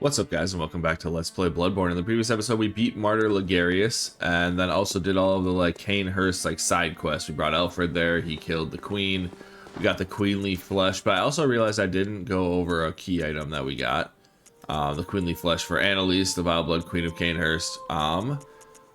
What's up, guys, and welcome back to Let's Play Bloodborne. In the previous episode, we beat Martyr Ligarius, and then also did all of the Cainhurst side quests. We brought Alfred there. He killed the queen. We got the queenly flesh, but I also realized I didn't go over a key item that we got. The queenly flesh for Annalise, the vile blood queen of Cainhurst.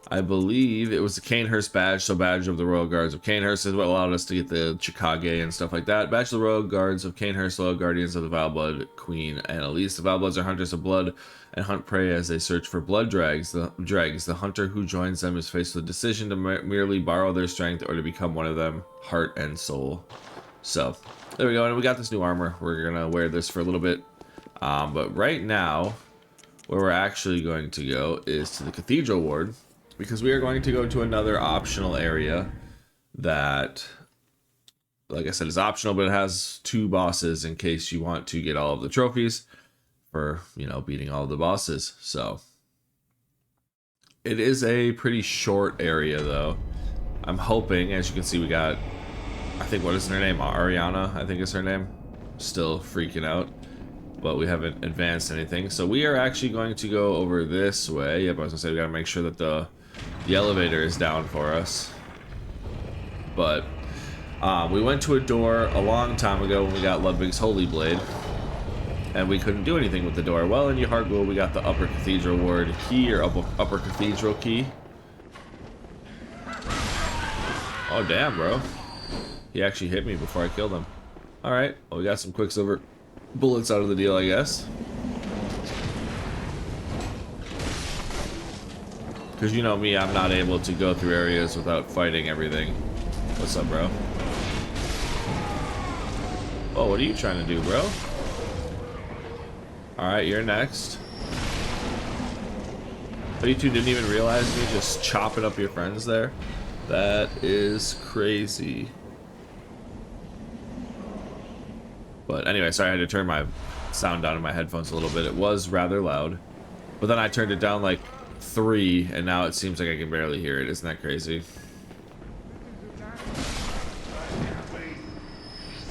I believe it was the Cainhurst badge, so badge of the Royal Guards of Cainhurst is what allowed us to get the Chikage and stuff like that. Badge of the Royal Guards of Cainhurst, loyal guardians of the vile blood queen Annalise. The vile bloods are hunters of blood and hunt prey as they search for blood dregs. The hunter who joins them is faced with a decision to merely borrow their strength or to become one of them, heart and soul. So there we go, and we got this new armor. We're gonna wear this for a little bit, but right now where we're actually going to go is to the Cathedral Ward, because we are going to go to another optional area that, like I said, is optional, but it has two bosses in case you want to get all of the trophies for, you know, beating all of the bosses. So it is a pretty short area, though. I'm hoping, as you can see, we got, I think, what is her name? Ariana, I think is her name. Still freaking out, but we haven't advanced anything. So we are actually going to go over this way. Yep, I was gonna say we gotta make sure that the elevator is down for us. But we went to a door a long time ago when we got Ludwig's Holy Blade, and we couldn't do anything with the door. Well, in Yharnam we got the Upper Cathedral Ward Key, or Upper Cathedral Key. Oh damn, bro. He actually hit me before I killed him. Alright, well, we got some Quicksilver bullets out of the deal, I guess. Because you know me, I'm not able to go through areas without fighting everything. What's up, bro? Oh, what are you trying to do, bro? Alright, you're next. But you two didn't even realize me just chopping up your friends there? That is crazy. But anyway, sorry, I had to turn my sound down in my headphones a little bit. It was rather loud. But then I turned it down like 3, and now it seems like I can barely hear it. Isn't that crazy?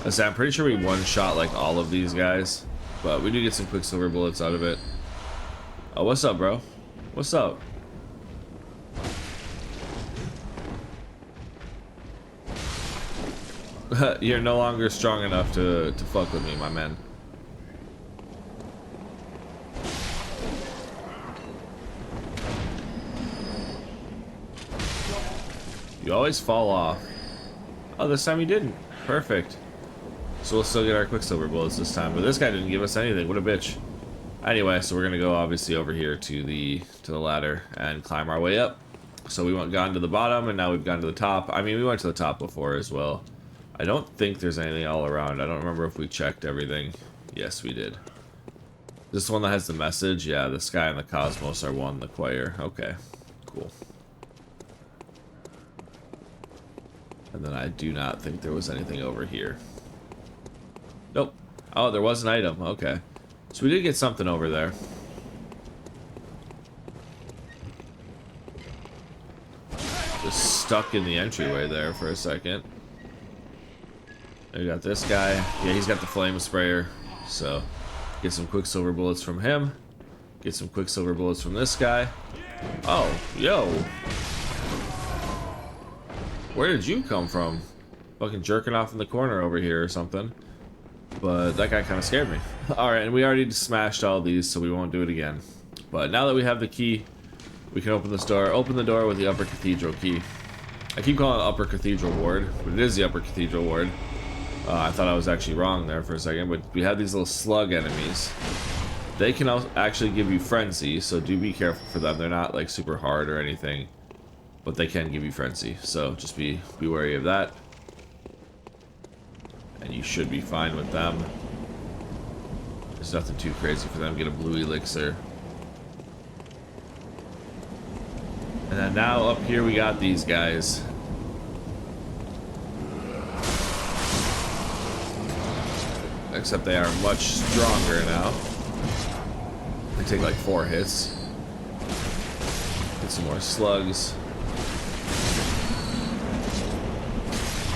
I'm pretty sure we one-shot like all of these guys, but we do get some Quicksilver bullets out of it. Oh, what's up, bro? What's up? You're no longer strong enough to fuck with me, my man. You always fall off. Oh, this time you didn't. Perfect. So we'll still get our Quicksilver bullets this time, but this guy didn't give us anything. What a bitch. Anyway, so we're gonna go obviously over here to the ladder and climb our way up. So we gone to the bottom, and now we've gone to the top. I mean, we went to the top before as well. I don't think there's anything all around. I don't remember if we checked everything. Yes, we did. This one that has the message? Yeah, the sky and the cosmos are one, the choir. Okay, cool. And then I do not think there was anything over here. Nope. Oh, there was an item. Okay. So we did get something over there. Just stuck in the entryway there for a second. We got this guy. Yeah, he's got the flame sprayer. So get some Quicksilver bullets from him. Get some Quicksilver bullets from this guy. Oh, yo. Where did you come from? Fucking jerking off in the corner over here or something. But that guy kind of scared me. Alright, and we already smashed all these, so we won't do it again. But now that we have the key, we can open this door. Open the door with the Upper Cathedral Key. I keep calling it Upper Cathedral Ward, but it is the Upper Cathedral Ward. I thought I was actually wrong there for a second, but we have these little slug enemies. They can actually give you frenzy, so do be careful for them. They're not like super hard or anything, but they can give you frenzy, so just be wary of that. And you should be fine with them. There's nothing too crazy for them. Get a blue elixir. And then now up here we got these guys. Except they are much stronger now. They take like 4 hits. Get some more slugs.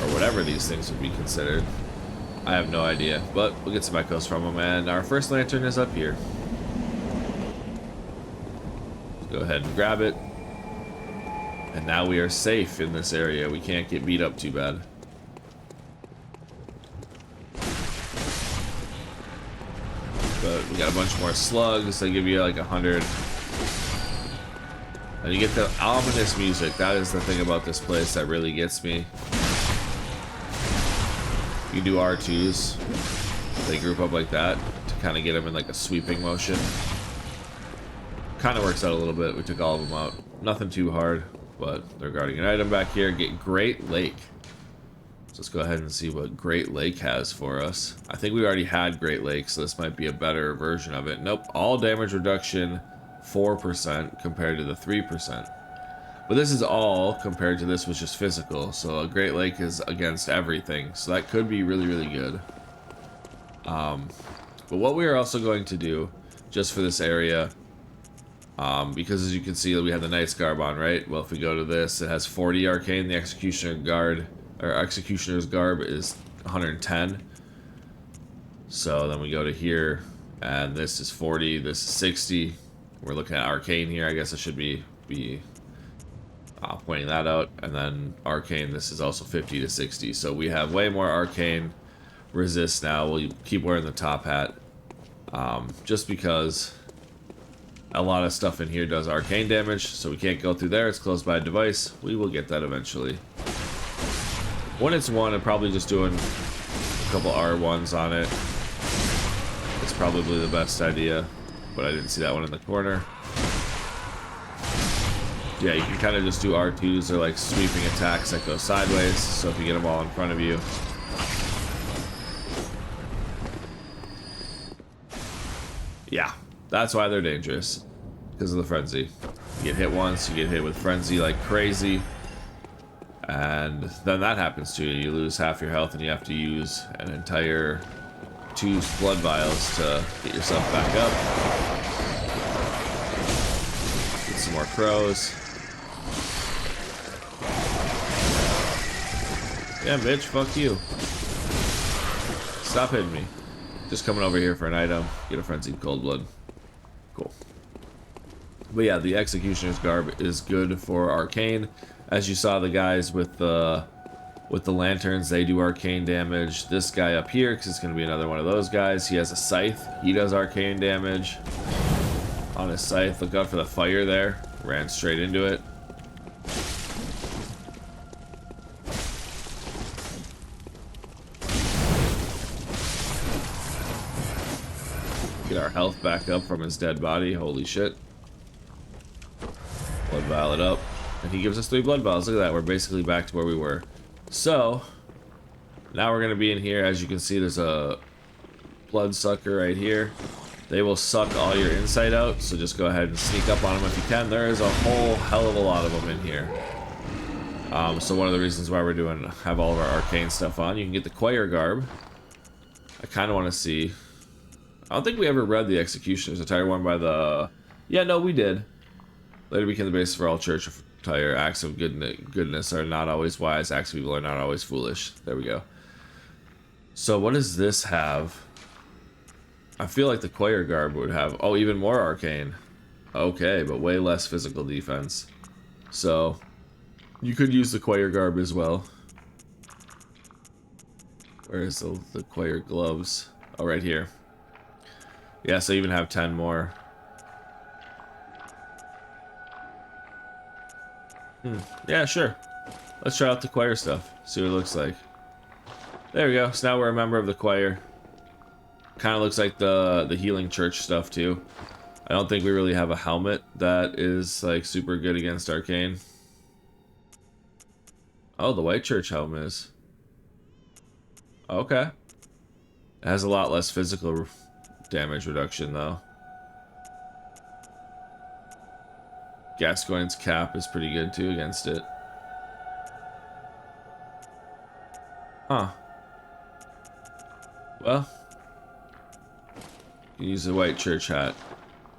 Or whatever these things would be considered. I have no idea, but we'll get some echoes from them, and our first lantern is up here. Go ahead and grab it. And now we are safe in this area. We can't get beat up too bad. But we got a bunch more slugs. They give you like 100. And you get the ominous music. That is the thing about this place that really gets me. You do R2s. They group up like that to kind of get them in like a sweeping motion. Kind of works out a little bit. We took all of them out. Nothing too hard, but they're guarding an item back here. Get Great Lake. So let's go ahead and see what Great Lake has for us. I think we already had Great Lake, so this might be a better version of it. Nope. All damage reduction 4% compared to the 3%. But this is all compared to this was just physical. So a Great Lake is against everything. So that could be really, really good. But what we are also going to do, just for this area, because as you can see, we have the Knight's Garb on, right? Well, if we go to this, it has 40 arcane. The Executioner's Garb is 110. So then we go to here, and this is 40, this is 60. We're looking at arcane here. I guess I should be pointing that out. And then arcane, this is also 50 to 60. So we have way more arcane resist now. We'll keep wearing the top hat, just because a lot of stuff in here does arcane damage, so we can't go through there. It's closed by a device. We will get that eventually. When it's one, I'm probably just doing a couple R1s on it. It's probably the best idea, but I didn't see that one in the corner. Yeah, you can kind of just do R2s. They're like sweeping attacks that go sideways, so if you get them all in front of you. Yeah, that's why they're dangerous, because of the frenzy. You get hit once, you get hit with frenzy like crazy, and then that happens to you. You lose half your health and you have to use an entire 2 blood vials to get yourself back up. Get some more crows. Yeah, bitch, fuck you. Stop hitting me. Just coming over here for an item. Get a frenzied cold blood. Cool. But yeah, the Executioner's Garb is good for arcane. As you saw, the guys with the lanterns, they do arcane damage. This guy up here, because it's going to be another one of those guys, he has a scythe. He does arcane damage on his scythe. Look out for the fire there. Ran straight into it. Get our health back up from his dead body. Holy shit. Blood vial it up. And he gives us 3 blood vials. Look at that. We're basically back to where we were. So, now we're going to be in here. As you can see, there's a blood sucker right here. They will suck all your insight out. So just go ahead and sneak up on them if you can. There is a whole hell of a lot of them in here. So one of the reasons why we're have all of our arcane stuff on. You can get the Choir Garb. I kind of want to see... I don't think we ever read the Executioner's attire one by the... Yeah, no, we did. Later became the basis for all church attire. Acts of goodness are not always wise. Acts of evil are not always foolish. There we go. So what does this have? I feel like the Choir Garb would have... Oh, even more arcane. Okay, but way less physical defense. So, you could use the Choir Garb as well. Where's the Choir gloves? Oh, right here. Yeah, so even have 10 more. Yeah, sure. Let's try out the choir stuff. See what it looks like. There we go. So now we're a member of the choir. Kind of looks like the healing church stuff too. I don't think we really have a helmet that is like super good against arcane. Oh, the white church helmet is. Okay. It has a lot less physical damage reduction though. Gascoigne's cap is pretty good too against it. Huh. Well, you can use the white church hat.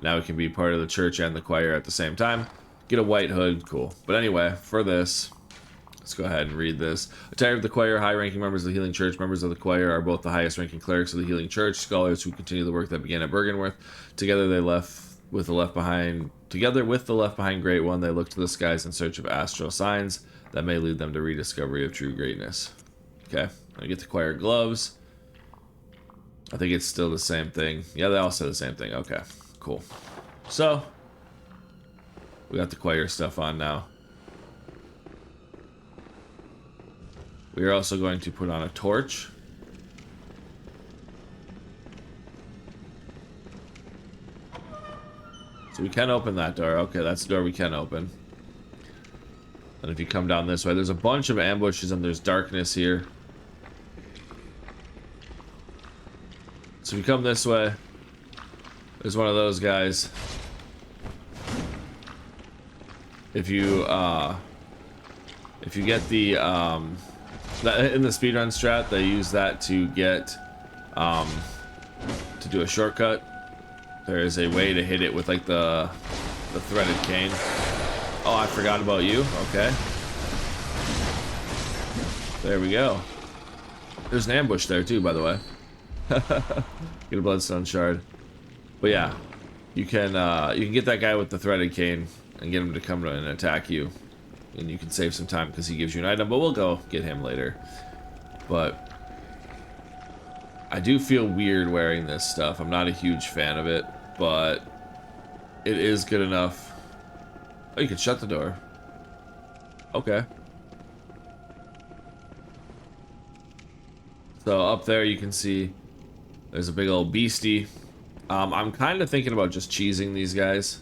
Now we can be part of the church and the choir at the same time. Get a white hood, cool. But anyway, for this, let's go ahead and read this. Attire of the choir, high-ranking members of the healing church. Members of the choir are both the highest-ranking clerics of the healing church, scholars who continue the work that began at Bergenworth. Together they left with the left behind. Together with the left behind Great One, they look to the skies in search of astral signs that may lead them to rediscovery of true greatness. Okay, I get the choir gloves. I think it's still the same thing. Yeah, they all say the same thing. Okay, cool. So, we got the choir stuff on now. We are also going to put on a torch. So we can open that door. Okay, that's the door we can open. And if you come down this way, there's a bunch of ambushes and there's darkness here. So if you come this way, there's one of those guys. If you get the in the speedrun strat, they use that to get to do a shortcut. There is a way to hit it with like the threaded cane. Oh, I forgot about you. Okay. There we go. There's an ambush there too, by the way. Get a bloodstone shard. But yeah, you can get that guy with the threaded cane and get him to come and attack you, and you can save some time because he gives you an item. But we'll go get him later. But I do feel weird wearing this stuff. I'm not a huge fan of it, but it is good enough. Oh, you can shut the door. Okay. So up there you can see there's a big old beastie. I'm kind of thinking about just cheesing these guys.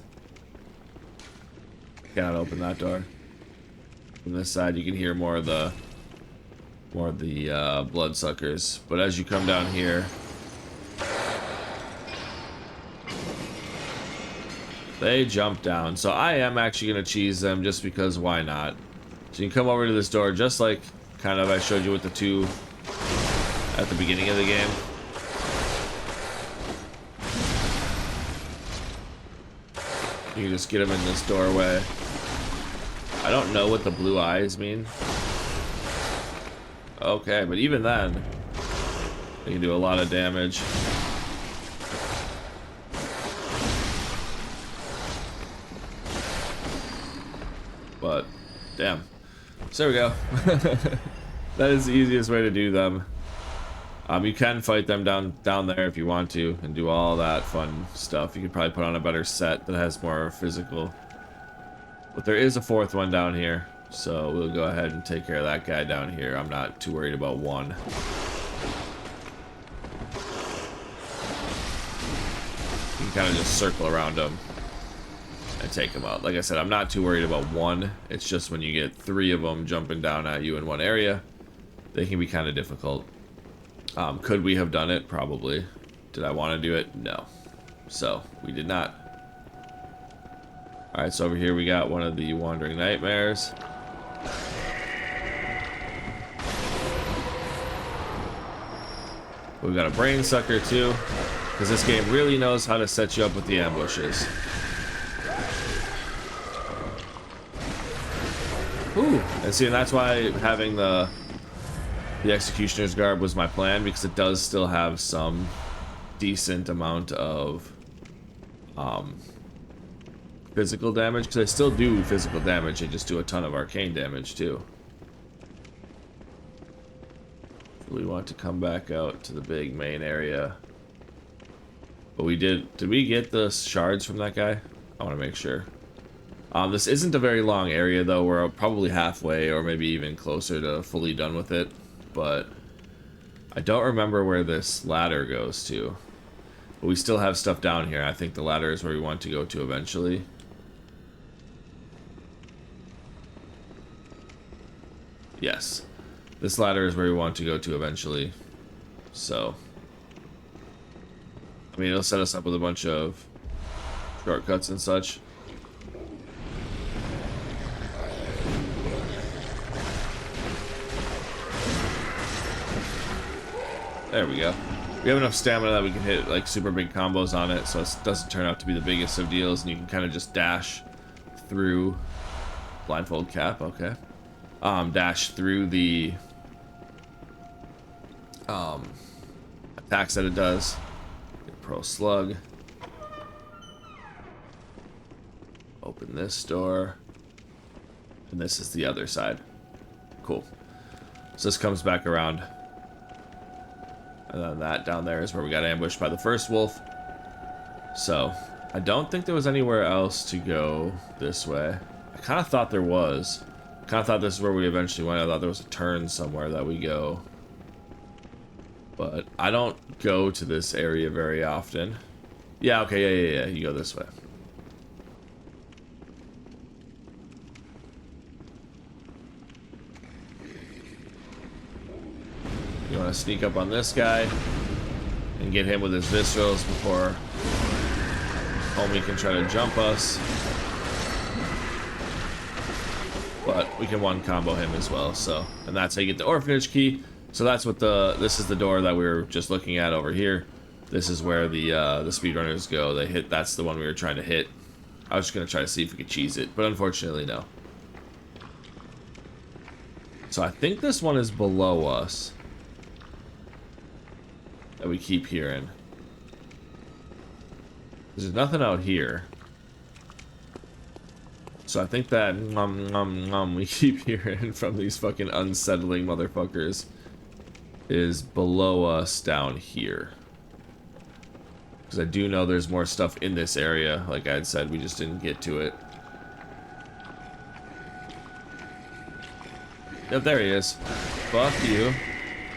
Cannot open that door. From this side you can hear more of the bloodsuckers. But as you come down here, they jump down. So I am actually going to cheese them just because why not? So you can come over to this door just like kind of I showed you with the two at the beginning of the game. You can just get them in this doorway. I don't know what the blue eyes mean. Okay, but even then, they can do a lot of damage. But, damn. So there we go. That is the easiest way to do them. You can fight them down there if you want to and do all that fun stuff. You could probably put on a better set that has more physical. But there is a fourth one down here, so we'll go ahead and take care of that guy down here. I'm not too worried about one. You can kind of just circle around him and take him out. Like I said, I'm not too worried about one. It's just when you get three of them jumping down at you in one area, they can be kind of difficult. Could we have done it? Probably. Did I want to do it? No. So, we did not. Alright, so over here we got one of the Wandering Nightmares. We've got a Brain Sucker too, because this game really knows how to set you up with the ambushes. Ooh, and see, and that's why having the Executioner's Garb was my plan, because it does still have some decent amount of physical damage, because I still do physical damage, I just do a ton of arcane damage too. We want to come back out to the big main area. But we did we get the shards from that guy? I want to make sure. This isn't a very long area though, we're probably halfway or maybe even closer to fully done with it. But I don't remember where this ladder goes to. But we still have stuff down here. I think the ladder is where we want to go to eventually. Yes. This ladder is where we want to go to eventually. So, I mean, it'll set us up with a bunch of shortcuts and such. There we go. We have enough stamina that we can hit like super big combos on it, so it doesn't turn out to be the biggest of deals, and you can kind of just dash through. Blindfold cap, okay. Dash through the attacks that it does. Get Pearl Slug. Open this door. And this is the other side. Cool. So this comes back around. And then that down there is where we got ambushed by the first wolf. So, I don't think there was anywhere else to go this way. I kind of thought there was. I kind of thought this is where we eventually went. I thought there was a turn somewhere that we go. But I don't go to this area very often. Yeah, okay, yeah. You go this way. You want to sneak up on this guy and get him with his viscerals before homie can try to jump us. But we can one combo him as well, so. And that's how you get the orphanage key. So that's what this is the door that we were just looking at over here. This is where the speedrunners go. They hit, that's the one we were trying to hit. I was just gonna try to see if we could cheese it, but unfortunately no. So I think this one is below us. That we keep hearing. There's nothing out here. So I think that we keep hearing from these fucking unsettling motherfuckers is below us down here. Because I do know there's more stuff in this area. Like I had said, we just didn't get to it. Yep, there he is. Fuck you.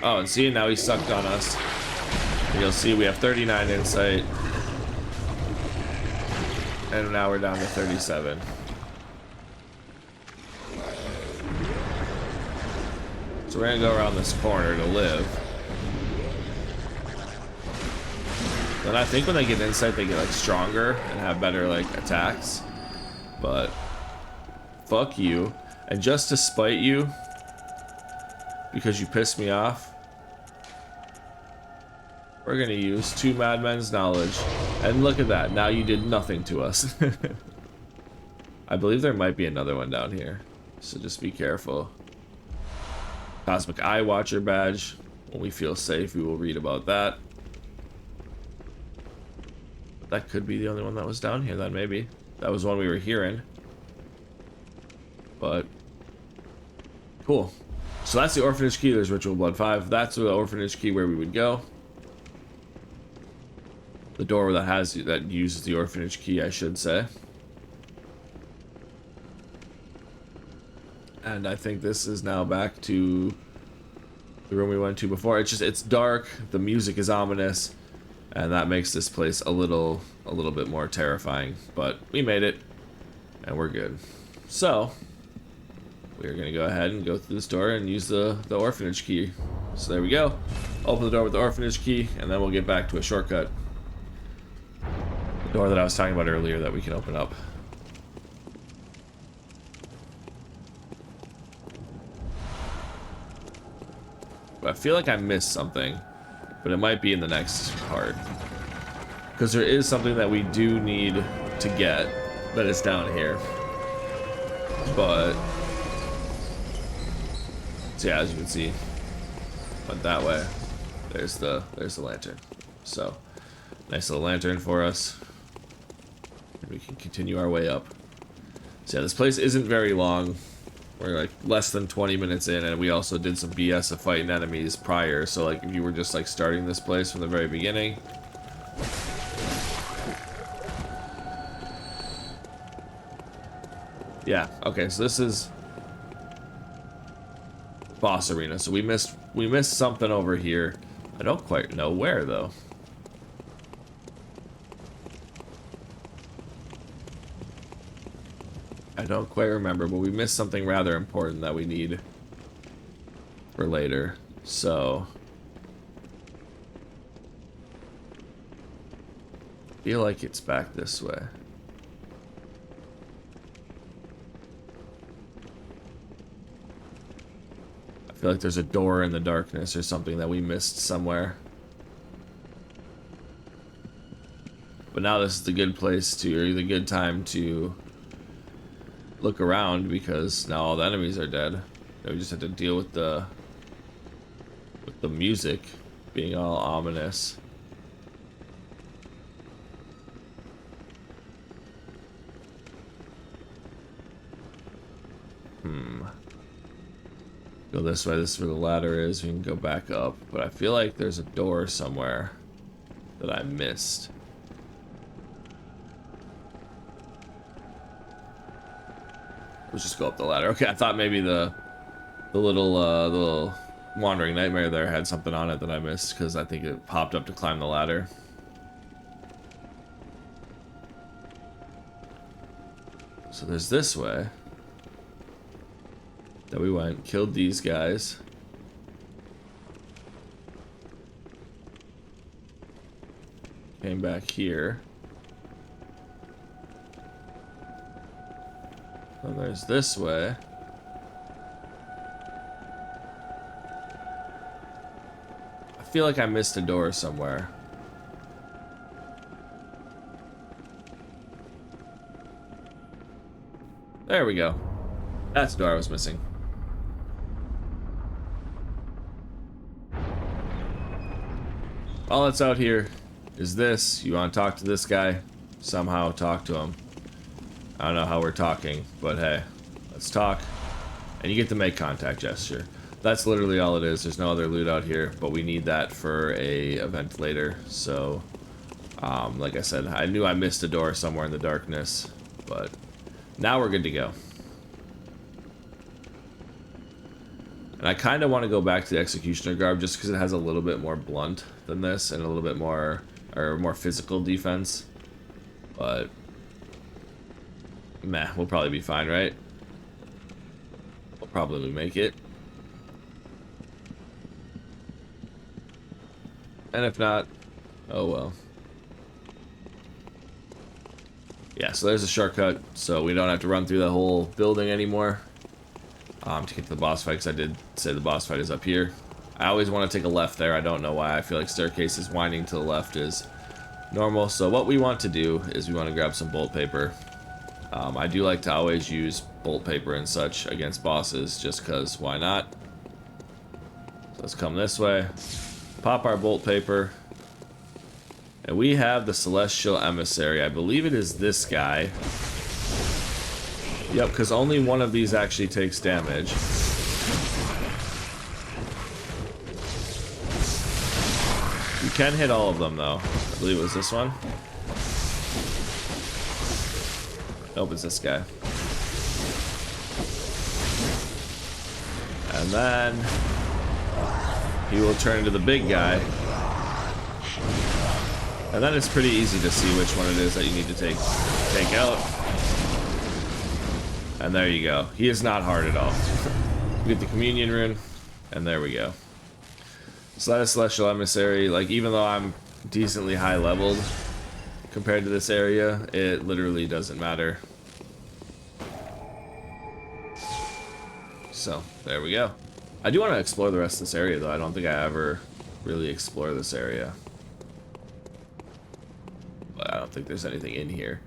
Oh, and see, now he sucked on us. You'll see we have 39 insight. And now we're down to 37. So we're gonna go around this corner to live. Then I think when they get insight, they get like stronger and have better like attacks. But fuck you. And just to spite you, because you pissed me off, we're gonna use 2 Madmen's knowledge. And look at that, now you did nothing to us. I believe there might be another one down here, so just be careful. Cosmic Eye Watcher badge. When we feel safe, we will read about that. That could be the only one that was down here then, maybe. That was one we were hearing. But cool. So that's the orphanage key. There's Ritual Blood 5. That's the orphanage key where we would go. The door that uses the orphanage key, I should say. And I think this is now back to the room we went to before. It's dark, the music is ominous, and that makes this place a little bit more terrifying. But we made it, and we're good. So we're gonna go ahead and go through this door and use the orphanage key. So there we go. Open the door with the orphanage key, and then we'll get back to a shortcut. The door that I was talking about earlier that we can open up. I feel like I missed something, but it might be in the next part. Because there is something that we do need to get that is down here. But, so yeah, as you can see, went that way. There's the lantern. So, nice little lantern for us. And we can continue our way up. So yeah, this place isn't very long. We're like less than 20 minutes in, and we also did some BS of fighting enemies prior. So like if you were just like starting this place from the very beginning. Yeah, okay, so this is boss arena. So we missed something over here. I don't quite know where though. I don't quite remember, but we missed something rather important that we need for later. So I feel like it's back this way. I feel like there's a door in the darkness or something that we missed somewhere. But now this is the good place to, or the good time to look around, because now all the enemies are dead. Now we just have to deal with the music being all ominous. Go this way. This is where the ladder is. We can go back up. But I feel like there's a door somewhere that I missed. Let's just go up the ladder. Okay, I thought maybe the little wandering nightmare there had something on it that I missed, because I think it popped up to climb the ladder. So there's this way that we went, killed these guys. Came back here. And there's this way. I feel like I missed a door somewhere. There we go. That's the door I was missing. All that's out here is this. You want to talk to this guy? Somehow talk to him. I don't know how we're talking, but hey, let's talk. And you get to make contact gesture. That's literally all it is. There's no other loot out here, but we need that for a event later. So, like I said, I knew I missed a door somewhere in the darkness, but now we're good to go. And I kind of want to go back to the Executioner Garb just because it has a little bit more blunt than this and a little bit more, or more physical defense. But meh, we'll probably be fine, right? We'll probably make it. And if not, oh well. Yeah, so there's a shortcut, so we don't have to run through the whole building anymore. To get to the boss fight, because I did say the boss fight is up here. I always want to take a left there. I don't know why. I feel like staircases winding to the left is normal. So what we want to do is we want to grab some bolt paper. I do like to always use bolt paper and such against bosses, just because why not? So let's come this way. Pop our bolt paper. And we have the Celestial Emissary. I believe it is this guy. Yep, because only one of these actually takes damage. You can hit all of them, though. I believe it was this one. Nope, it's this guy. And then he will turn into the big guy. And then it's pretty easy to see which one it is that you need to take out. And there you go. He is not hard at all. We get the Communion Rune, and there we go. So that is Celestial Emissary. Like, even though I'm decently high leveled compared to this area, it literally doesn't matter. So, there we go. I do want to explore the rest of this area, though. I don't think I ever really explore this area. But I don't think there's anything in here.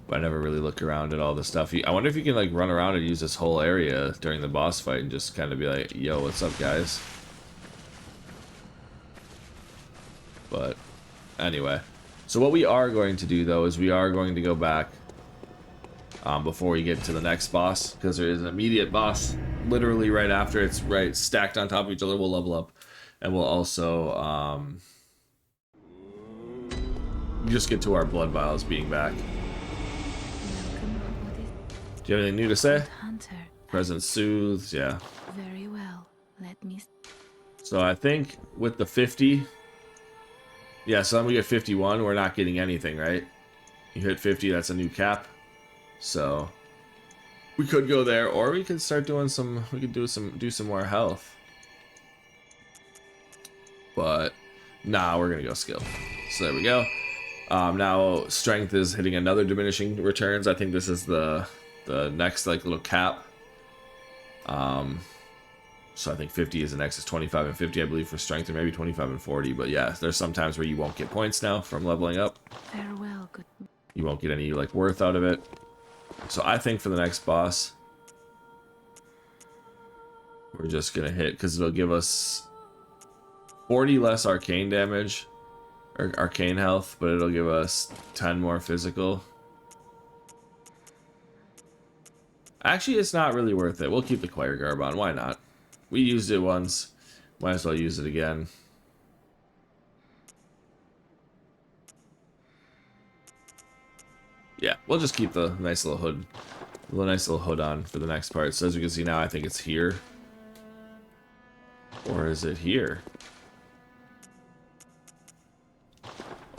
But I never really look around at all the stuff. I wonder if you can like run around and use this whole area during the boss fight and just kind of be like, yo, what's up, guys? But anyway. So what we are going to do, though, is we are going to go back before we get to the next boss, because there is an immediate boss literally right after. It's right stacked on top of each other. We'll level up. And we'll also just get to our blood vials being back. Do you have anything new to say? Presence soothes, yeah. Very well. Let me. So I think with the 50, yeah. So then we get 51. We're not getting anything, right? You hit 50, that's a new cap. So we could go there, or we could start doing some. We could do some more health. But nah, we're gonna go skill. So there we go. Now strength is hitting another diminishing returns. I think this is the next like little cap. So I think 50 is the next. Is 25 and 50, I believe, for strength, or maybe 25 and 40. But yeah, there's some times where you won't get points now from leveling up. Farewell, good. You won't get any like worth out of it. So I think for the next boss, we're just gonna hit, because it'll give us 40 less arcane damage or arcane health, but it'll give us 10 more physical. Actually, it's not really worth it. We'll keep the choir garb on. Why not? We used it once. Might as well use it again. Yeah, we'll just keep the nice little hood. The nice little hood on for the next part. So as you can see now, I think it's here. Or is it here?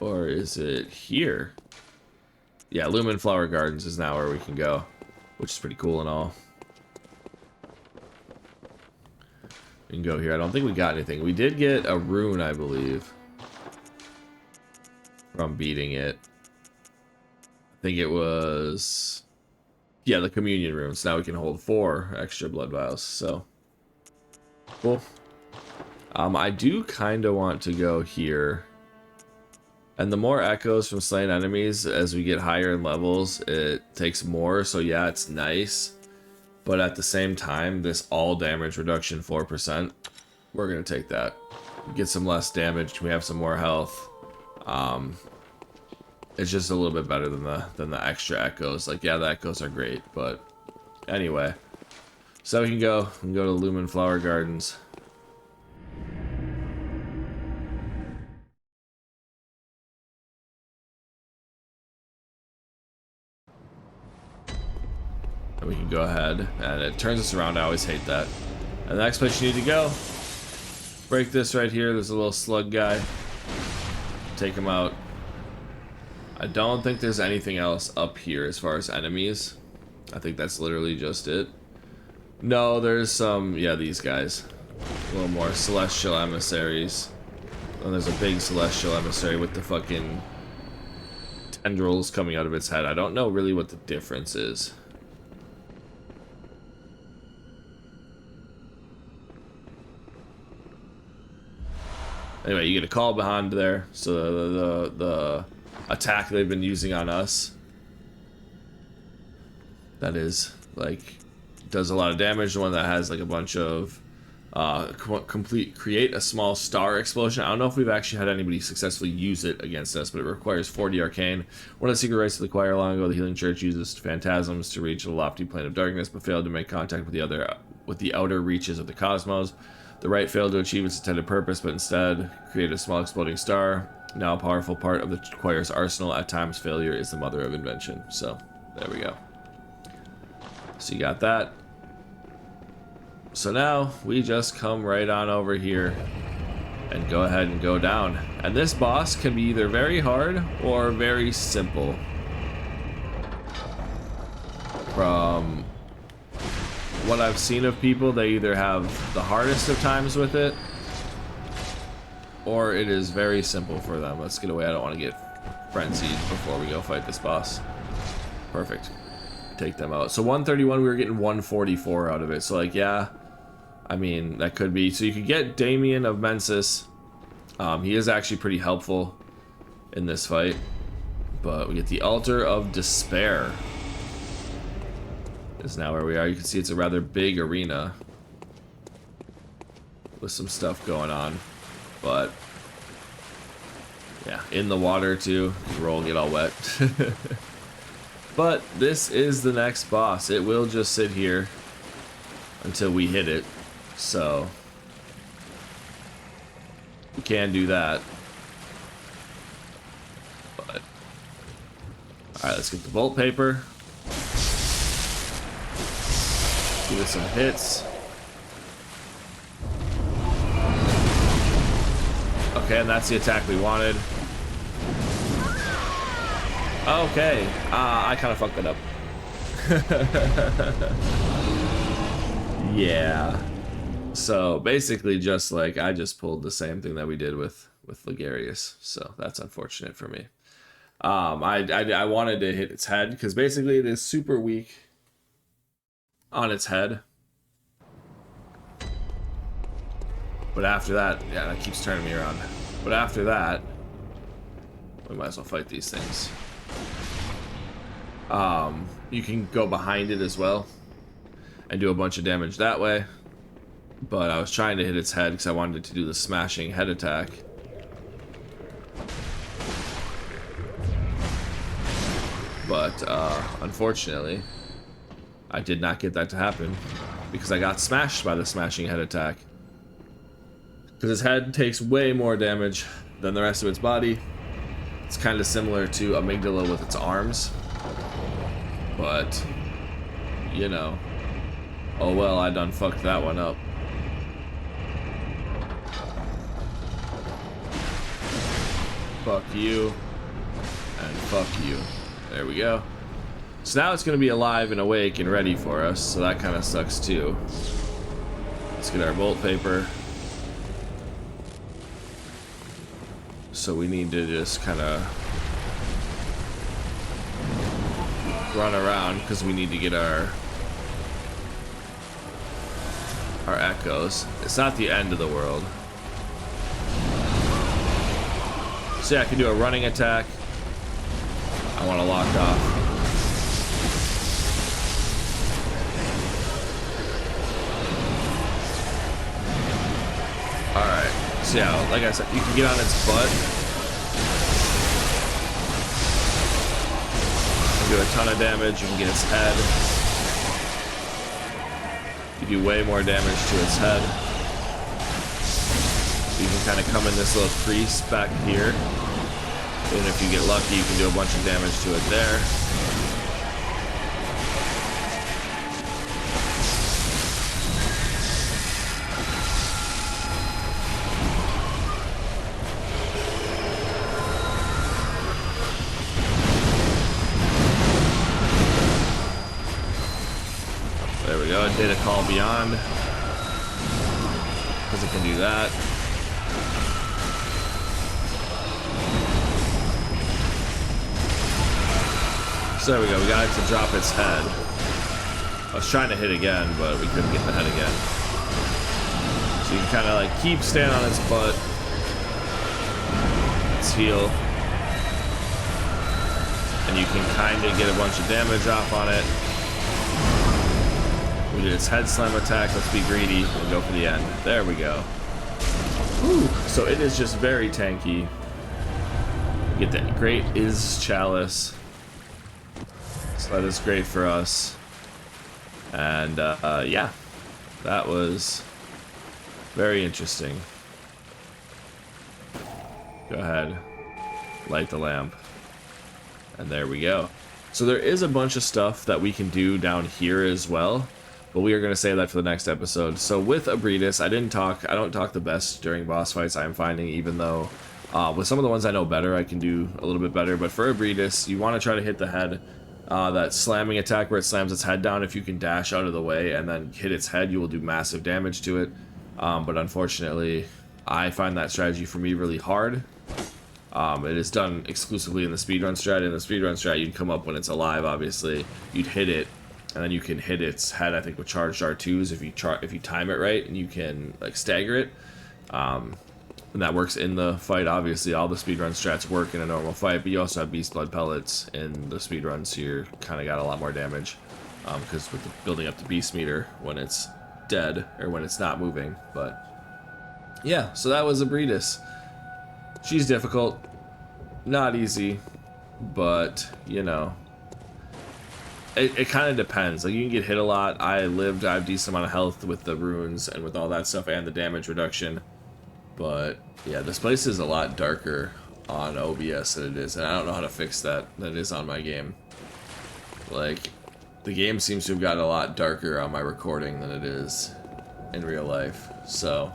Or is it here? Yeah, Lumen Flower Gardens is now where we can go, which is pretty cool and all. We can go here. I don't think we got anything. We did get a rune, I believe, from beating it. I think it was... yeah, the communion rune. So now we can hold 4 extra blood vials. So, cool. I do kind of want to go here. And the more echoes from slain enemies as we get higher in levels, it takes more. So yeah, it's nice. But at the same time, this all damage reduction 4%, we're going to take that. Get some less damage. We have some more health. It's just a little bit better than the extra echoes. Like, yeah, the echoes are great, but anyway. So we can go to Lumen Flower Gardens. And we can go ahead, and it turns us around. I always hate that. And the next place you need to go, break this right here. There's a little slug guy. Take him out. I don't think there's anything else up here as far as enemies. I think that's literally just it. No, there's some, yeah, these guys. A little more celestial emissaries. And there's a big celestial emissary with the fucking tendrils coming out of its head. I don't know really what the difference is. Anyway, you get a call behind there, so the attack they've been using on us, that is, like, does a lot of damage. The one that has, like, a bunch of, create a small star explosion. I don't know if we've actually had anybody successfully use it against us, but it requires 40 arcane. One of the secret rites of the choir long ago, the healing church uses phantasms to reach a lofty plane of darkness, but failed to make contact with the outer reaches of the cosmos. The rite failed to achieve its intended purpose, but instead created a small exploding star. Now a powerful part of the choir's arsenal. At times, failure is the mother of invention. So, there we go. So you got that. So now, we just come right on over here and go ahead and go down. And this boss can be either very hard or very simple. From what I've seen of people, they either have the hardest of times with it, or it is very simple for them. Let's get away. I don't want to get frenzied before we go fight this boss. Perfect. Take them out. So 131, we were getting 144 out of it. So, like, yeah, I mean, that could be. So you could get Damien of Mensis. He is actually pretty helpful in this fight. But we get the Altar of Despair. Is now where we are. You can see it's a rather big arena with some stuff going on, but yeah, in the water too. Roll, get all wet. But this is the next boss. It will just sit here until we hit it, so we can do that. But all right, let's get the bolt paper. Give it some hits. Okay, and that's the attack we wanted. Okay, I kind of fucked that up. Yeah. So basically, just like I just pulled the same thing that we did with Ligarius. So that's unfortunate for me. I wanted to hit its head because basically it is super weak on its head. But after that, yeah, that keeps turning me around. But after that, we might as well fight these things. You can go behind it as well and do a bunch of damage that way. But I was trying to hit its head because I wanted to do the smashing head attack. But unfortunately, I did not get that to happen because I got smashed by the smashing head attack. Because his head takes way more damage than the rest of its body. It's kind of similar to Amygdala with its arms. But, you know. Oh well, I done fucked that one up. Fuck you. And fuck you. There we go. So now it's going to be alive and awake and ready for us, so that kind of sucks too. Let's get our bolt paper. So we need to just kind of run around because we need to get our echoes. It's not the end of the world. So yeah, I can do a running attack. I want to lock off. Alright, so yeah, like I said, you can get on its butt. You can do a ton of damage, you can get its head. You do way more damage to its head. You can kind of come in this little crease back here. And if you get lucky, you can do a bunch of damage to it there. There we go, it did a call beyond. Because it can do that. So there we go, we got it to drop its head. I was trying to hit again, but we couldn't get the head again. So you can kind of like keep standing on its butt. Its heel. And you can kind of get a bunch of damage off on it. We did its head slam attack, let's be greedy and go for the end. There we go. Whew. So it is just very tanky. Get that great is chalice. So that is great for us. And yeah, that was very interesting. Go ahead, light the lamp. And there we go. So there is a bunch of stuff that we can do down here as well, but we are going to save that for the next episode. So with Ebrietas, I don't talk the best during boss fights, I'm finding, even though with some of the ones I know better, I can do a little bit better. But for Ebrietas, you want to try to hit the head. That slamming attack where it slams its head down, if you can dash out of the way and then hit its head, you will do massive damage to it. But unfortunately, I find that strategy for me really hard. It is done exclusively in the speedrun strat. In the speedrun strat, you'd come up when it's alive, obviously. You'd hit it, and then you can hit its head, I think, with charged R2s if you time it right, and you can like stagger it. And that works in the fight, obviously. All the speedrun strats work in a normal fight, but you also have beast blood pellets in the speedrun, so you're kind of got a lot more damage. Because with building up the beast meter when it's dead, or when it's not moving. But yeah, so that was Ebrietas. She's difficult. Not easy. But, you know, it kind of depends. Like, you can get hit a lot. I have a decent amount of health with the runes and with all that stuff and the damage reduction. But yeah, this place is a lot darker on OBS than it is, and I don't know how to fix that than it is on my game. Like, the game seems to have gotten a lot darker on my recording than it is in real life. So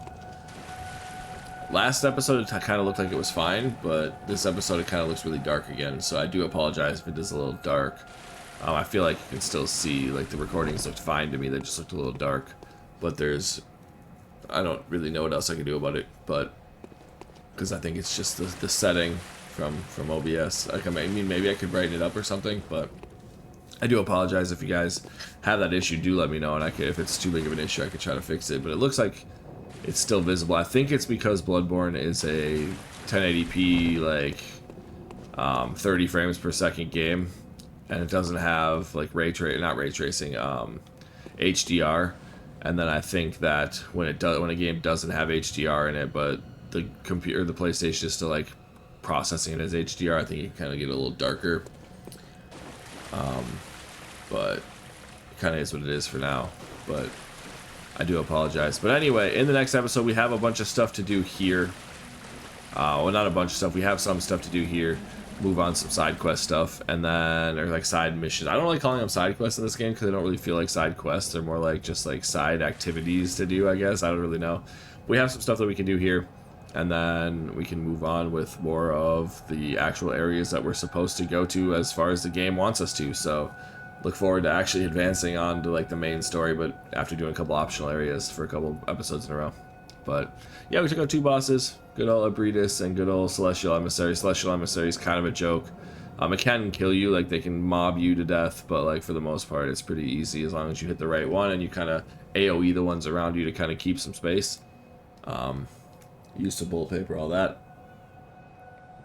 last episode it kind of looked like it was fine, but this episode it kind of looks really dark again, so I do apologize if it is a little dark. I feel like you can still see, like, the recordings looked fine to me, they just looked a little dark. But I don't really know what else I can do about it, but because I think it's just the setting from OBS. Like, I mean, maybe I could brighten it up or something, but I do apologize if you guys have that issue. Do let me know, and if it's too big of an issue, I could try to fix it. But it looks like it's still visible. I think it's because Bloodborne is a 1080p, like 30 frames per second game, and it doesn't have like not ray tracing, HDR. And then I think that when a game doesn't have HDR in it, but the computer, the PlayStation is still like processing it as HDR, I think it can kind of get a little darker. But kind of is what it is for now, but I do apologize. But anyway, in the next episode, we have a bunch of stuff to do here. Well, not a bunch of stuff. We have some stuff to do here. Move on some side quest stuff, and then, or like side missions. I don't really calling them side quests in this game because they don't really feel like side quests. They're more like just like side activities to do, I guess. I don't really know. We have some stuff that we can do here, and then we can move on with more of the actual areas that we're supposed to go to as far as the game wants us to. So look forward to actually advancing on to like the main story, but after doing a couple optional areas for a couple episodes in a row. But yeah, we took out 2 bosses, good old Ebrietas and good old Celestial Emissary. Celestial Emissary is kind of a joke. It can kill you, like they can mob you to death, but like for the most part it's pretty easy as long as you hit the right one and you kind of AoE the ones around you to kind of keep some space. Use some bullet paper, all that.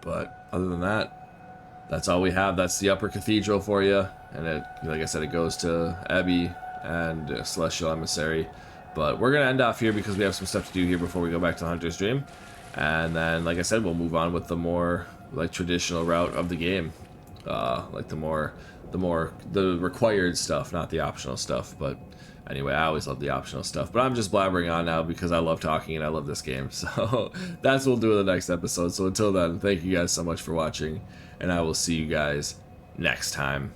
But other than that, that's all we have. That's the Upper Cathedral for you, and it, like I said, it goes to Ebby and Celestial Emissary. But we're going to end off here because we have some stuff to do here before we go back to Hunter's Dream. And then, like I said, we'll move on with the more, like, traditional route of the game. Like, the required stuff, not the optional stuff. But anyway, I always love the optional stuff. But I'm just blabbering on now because I love talking and I love this game. So that's what we'll do in the next episode. So until then, thank you guys so much for watching. And I will see you guys next time.